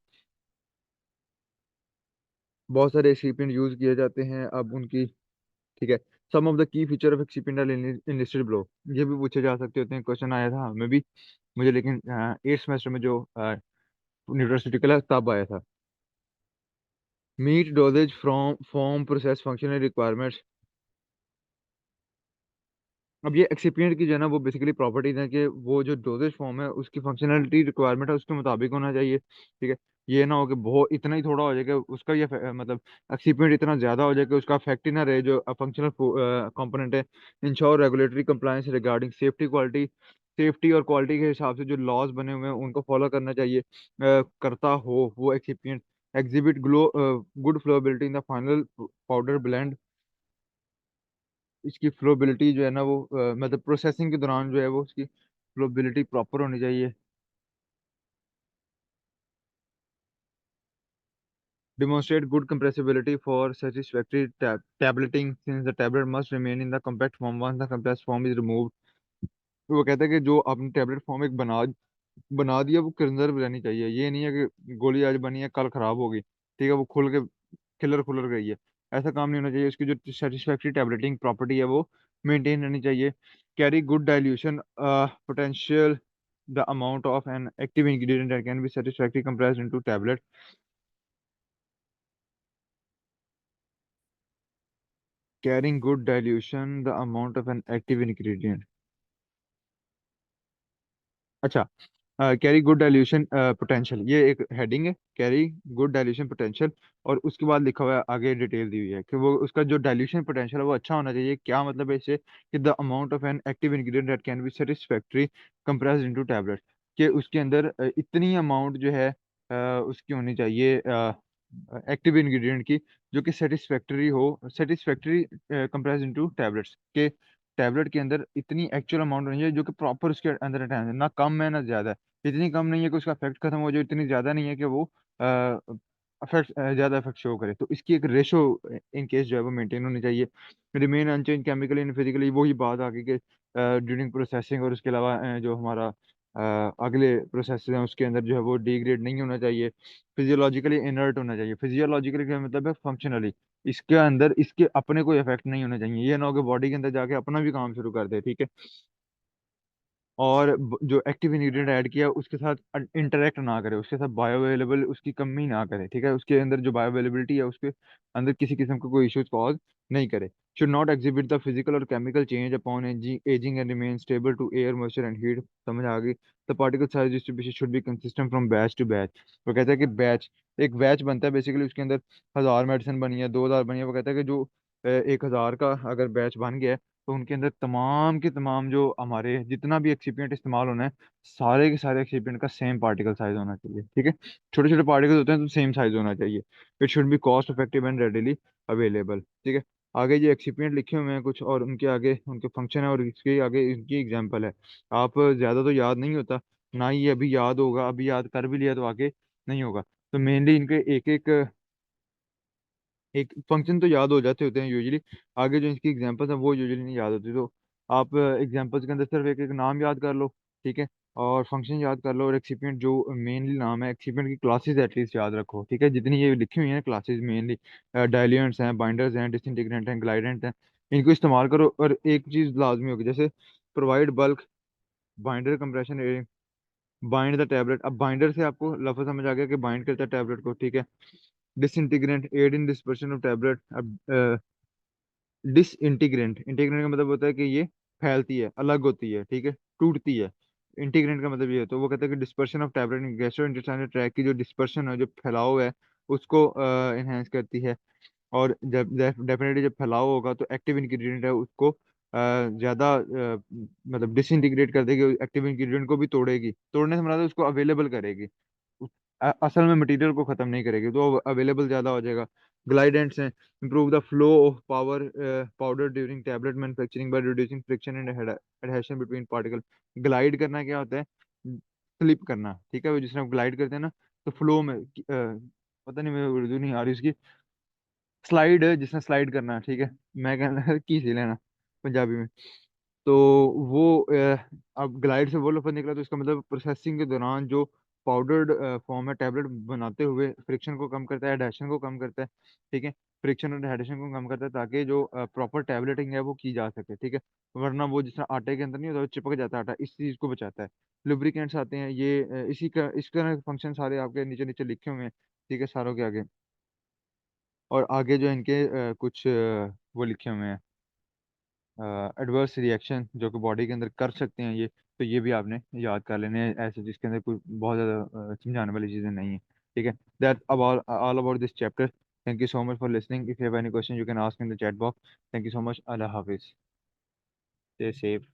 बहुत सारे एक्सीपेंट यूज किए जाते हैं अब उनकी, ठीक है। Some of the key feature of excipient are enlisted below. ये भी पूछे जा सकते होते हैं, क्वेश्चन आया था हमें भी, मुझे, लेकिन 8th सेमेस्टर में जो न्यूट्रास्यूटिकल है तब आया था। Meet dosages from form process functional requirements. अब ये एक्सिपिएंट की जो है ना वो बेसिकली प्रॉपर्टीज है कि वो जो डोजेज फॉर्म है उसकी फंक्शनैलिटी रिक्वायरमेंट है उसके मुताबिक होना चाहिए, ठीक है। ये ना हो कि बहुत इतना ही थोड़ा हो जाए कि उसका ये मतलब एक्सिपिएंट इतना ज्यादा हो जाए कि उसका इफेक्ट ही ना रहे जो फंक्शनल कंपोनेंट है। Ensure regulatory compliance regarding safety quality, safety और क्वालिटी के हिसाब से जो लॉज बने हुए हैं उनको फॉलो करना चाहिए, करता हो वो excipient. Exhibit glow good flowability in the final powder blend. इसकी फ्लोबिलिटी जो है ना वो मतलब प्रोसेसिंग के दौरान जो है वो उसकी फ्लोबिलिटी प्रॉपर होनी चाहिए। Demonstrate good compressibility for satisfactory tableting since the tablet must remain in the compact form once the compressed form is removed। वो कहता है कि जो आपने टेबलेट फॉर्म एक बना बना दिया वो कंजर्व रहनी चाहिए। ये नहीं है कि गोली आज बनी है कल खराब होगी, ठीक है, वो खुल के खिलर खुलर गई है, ऐसा काम नहीं होना चाहिए। उसकी जो सेटिस्फैक्ट्री टेबलेटिंग प्रॉपर्टी है वो मेंटेन रहनी चाहिए। Carry good dilution potential, the amount of an active ingredient that can be satisfactorily compressed into tablet। Carrying good dilution the amount of an active ingredient. अच्छा, कैरी गुड डाइल्यूशन पोटेंशियल, ये एक heading है, carry good dilution potential, और उसके बाद लिखा हुआ है आगे डिटेल दी हुई है कि वो उसका जो डाइल्यूशन पोटेंशियल है वो अच्छा होना चाहिए। क्या मतलब है इससे? कि the amount of an active ingredient that can be satisfactory compressed into tablet, कि उसके अंदर इतनी अमाउंट जो है उसकी होनी चाहिए एक्टिव इंग्रेडिएंट की जो कि सेटिस्फैक्टरी हो, सेटिस्फैक्टरी कंप्रेस्ड इनटू टैबलेट्स के टैबलेट के अंदर इतनी एक्चुअल अमाउंट होनी चाहिए जो कि प्रॉपर उसके अंदर रहना है, ना कम है ना ज्यादा है। इतनी कम नहीं है कि उसका इफेक्ट खत्म हो जाए, इतनी ज्यादा नहीं है कि वो इफेक्ट ज्यादा इफेक्ट शो करे। तो इसकी एक रेशो इन केस जो है वो मेंटेन होनी चाहिए। Remain unchange chemically and physically, वही बात आ गई कि ड्यूरिंग प्रोसेसिंग और उसके अलावा जो हमारा अगले प्रोसेस हैं उसके अंदर जो है वो डिग्रेड नहीं होना चाहिए। फिजियोलॉजिकली इनर्ट होना चाहिए। फिजियोलॉजिकली क्या मतलब है, फंक्शनली इसके अंदर इसके अपने कोई इफेक्ट नहीं होना चाहिए, ये ना हो कि बॉडी के अंदर जाके अपना भी काम शुरू कर दे, ठीक है। और जो एक्टिव इंग्रेडिएंट ऐड किया उसके साथ इंटरेक्ट ना करे, उसके साथ बायो अवेलेबल उसकी कमी ना करे, ठीक है। उसके अंदर जो बायो अवेलेबिलिटी है उसके अंदर किसी किस्म का कोई इश्यूज कॉज नहीं करे। Should not exhibit the physical और chemical change upon aging and remain stable to air moisture and heat. समझ आ गई। The particle size distribution should be consistent from batch to batch. वो कहता है कि बैच, एक बैच बनता है बेसिकली, उसके अंदर 1000 मेडिसिन बनी है, 2000 बनी है। वो कहता है कि जो 1000 का अगर बैच बन गया है, तो उनके अंदर तमाम के तमाम जो हमारे जितना भी एक्सिपिएंट इस्तेमाल होना है, सारे के सारे एक्सिपिएंट का सेम पार्टिकल साइज होना चाहिए, ठीक है। छोटे छोटे पार्टिकल्स होते हैं तो सेम साइज होना चाहिए। It should be cost effective and readily available, ठीक है। आगे ये एक्सिपिएंट लिखे हुए हैं कुछ, और उनके आगे उनके फंक्शन है और इसके आगे इनकी एग्जांपल है। आप ज्यादा तो याद नहीं होता, ना ही ये अभी याद होगा, अभी याद कर भी लिया तो आगे नहीं होगा। तो मेनली इनके एक एक एक फंक्शन तो याद हो जाते होते हैं यूजुअली, आगे जो इसकी एग्जांपल्स हैं वो यूजुअली नहीं याद होती। तो आप एग्जांपल्स के अंदर सिर्फ एक एक नाम याद कर लो, ठीक है, और फंक्शन याद कर लो, और एक्सिपिएंट जो मेनली नाम है, एक्सिपिएंट की क्लासेस एटलीस्ट याद रखो, ठीक है। जितनी ये लिखी हुई है क्लासेस, मेनली डाइल्यूएंट्स हैं, बाइंडर्स हैं, डिसइंटीग्रेंट हैं, ग्लाइडेंट हैं, इनको इस्तेमाल करो। और एक चीज लाजमी होगी, जैसे provide bulk binder compression, bind the tablet. अब बाइंडर से आपको लफ्ज समझ आ गया कि बाइंड करता है टैबलेट को, ठीक है। Disintegrant aid in dispersion of tablet. अब डिसइंटीग्रेंट, इंटीग्रेंट का मतलब होता है कि ये फैलती है, अलग होती है, ठीक है, टूटती है। इंटीग्रेंट का मतलब ये है, तो वो कहता है कि dispersion of tablet gastrointestinal tract की जो डिस्पर्शन है, जो फैलाव है, उसको इनहेंस करती है। और जब डेफिनेटली जब फैलाव होगा तो एक्टिव इंग्रेडिएंट है उसको ज्यादा मतलब डिसइंटीग्रेट कर देगी, एक्टिव इंग्रेडिएंट को भी तोड़ेगी, तोड़ने से मतलब उसको अवेलेबल करेगी। असल में मटेरियल को खत्म नहीं करेगी, तो अवेलेबल ज्यादा हो जाएगा। ग्लाइडेंट्स हैं, improve the flow of power powder during tablet manufacturing by reducing friction and adhesion between particle। Glide करना क्या होता है, स्लिप करना, ठीक है। वो जिस तरह ग्लाइड करते हैं ना, तो फ्लो में पता नहीं, मेरे उर्दू नहीं आ रही उसकी, स्लाइड, जिसने स्लाइड करना है, ठीक है। मैं कहना की सी लेना पंजाबी में। तो वो अब ग्लाइड से वो लफ्ज निकला, तो इसका मतलब प्रोसेसिंग के दौरान जो पाउडर्ड फॉर्म है टैबलेट बनाते हुए फ्रिक्शन को कम करता है, एडहेशन को कम करता है, ठीक है। फ्रिक्शन और एडहेशन को कम करता है ताकि जो प्रॉपर टैबलेटिंग है वो की जा सके, ठीक है। वरना वो जिस तरह आटे के अंदर नहीं होता, वो चिपक जाता है आटा, इस चीज को बचाता है। लुब्रिकेंट्स आते हैं, ये इसी का इस तरह के फंक्शन सारे आपके नीचे नीचे लिखे हुए हैं, ठीक है, सारों के आगे। और आगे जो इनके कुछ वो लिखे हुए हैं, एडवर्स रिएक्शन जो कि बॉडी के अंदर कर सकते हैं ये, तो ये भी आपने याद कर लेने हैं, ऐसे जिसके अंदर कोई बहुत ज़्यादा समझाने वाली चीज़ें नहीं है, ठीक है। That about all about this chapter. Thank you so much for listening. If you have any question you can ask in the chat box. Thank you so much. अल्लाह हाफिज़। Stay safe.